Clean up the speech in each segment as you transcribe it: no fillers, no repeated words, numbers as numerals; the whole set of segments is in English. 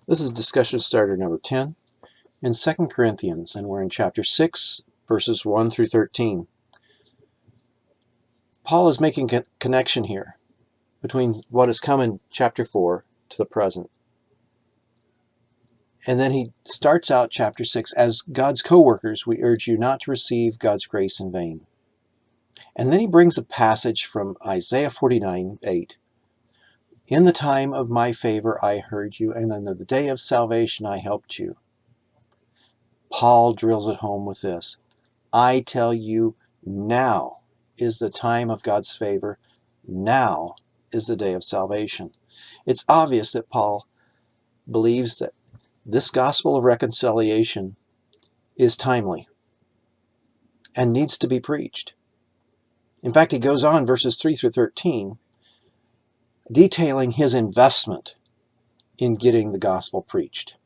This is discussion starter number 10 in 2 Corinthians, and we're in chapter 6, verses 1 through 13. Paul is making a connection here between what has come in chapter 4 to the present. And then he starts out chapter 6, as God's co-workers, we urge you not to receive God's grace in vain. And then he brings a passage from Isaiah 49:8. In the time of my favor I heard you, and in the day of salvation I helped you. Paul drills it home with this. I tell you, now is the time of God's favor. Now is the day of salvation. It's obvious that Paul believes that this gospel of reconciliation is timely and needs to be preached. In fact, he goes on, verses 3 through 13, detailing his investment in getting the gospel preached.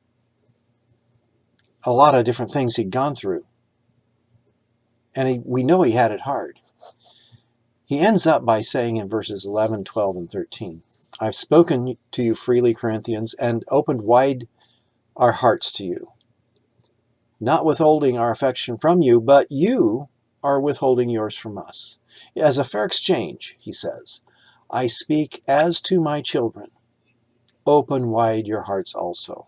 A lot of different things he'd gone through, and we know he had it hard. He ends up by saying in verses 11, 12, and 13, I've spoken to you freely, Corinthians, and opened wide our hearts to you, not withholding our affection from you, but you are withholding yours from us. As a fair exchange, he says, I speak as to my children. Open wide your hearts also.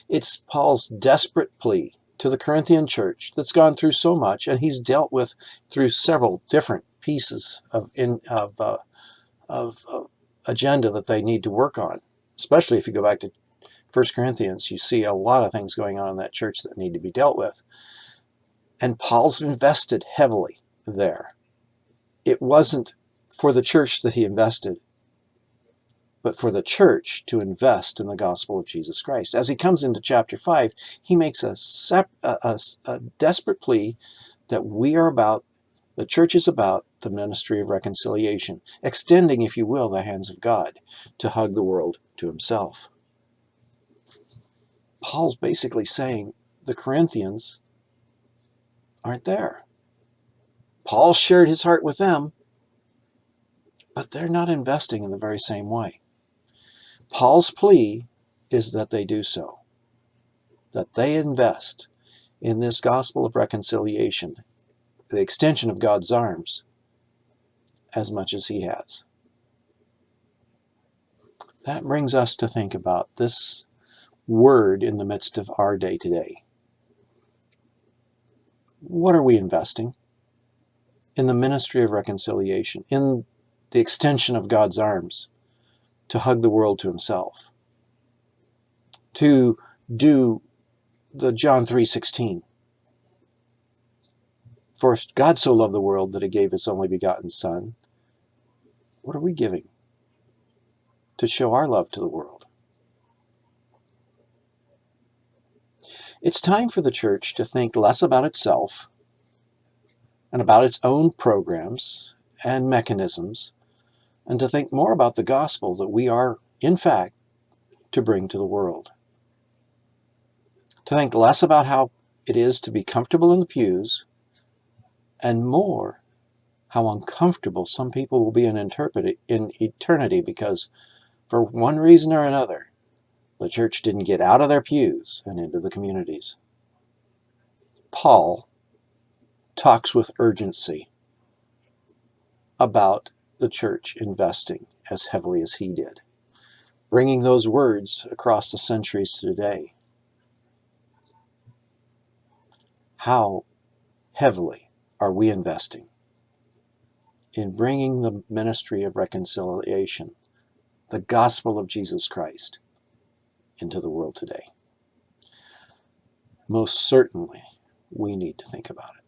It's Paul's desperate plea to the Corinthian church that's gone through so much, and he's dealt with through several different pieces of agenda that they need to work on. Especially if you go back to 1 Corinthians, you see a lot of things going on in that church that need to be dealt with. And Paul's invested heavily there. It wasn't for the church that he invested, but for the church to invest in the gospel of Jesus Christ. As he comes into chapter 5, he makes a desperate plea that the church is about the ministry of reconciliation, extending, if you will, the hands of God to hug the world to himself. Paul's basically saying the Corinthians aren't there. Paul shared his heart with them, but they're not investing in the very same way. Paul's plea is that they do so, that they invest in this gospel of reconciliation, the extension of God's arms, as much as he has. That brings us to think about this word in the midst of our day today. What are we investing in the ministry of reconciliation, in the extension of God's arms to hug the world to himself, to do the John 3:16? For God so loved the world that he gave his only begotten Son. What are we giving to show our love to the world? It's time for the church to think less about itself and about its own programs and mechanisms, and to think more about the gospel that we are, in fact, to bring to the world. To think less about how it is to be comfortable in the pews, and more how uncomfortable some people will be in eternity because, for one reason or another, the church didn't get out of their pews and into the communities. Paul talks with urgency about the church investing as heavily as he did, bringing those words across the centuries to today. How heavily are we investing in bringing the ministry of reconciliation, the gospel of Jesus Christ, into the world today? Most certainly, we need to think about it.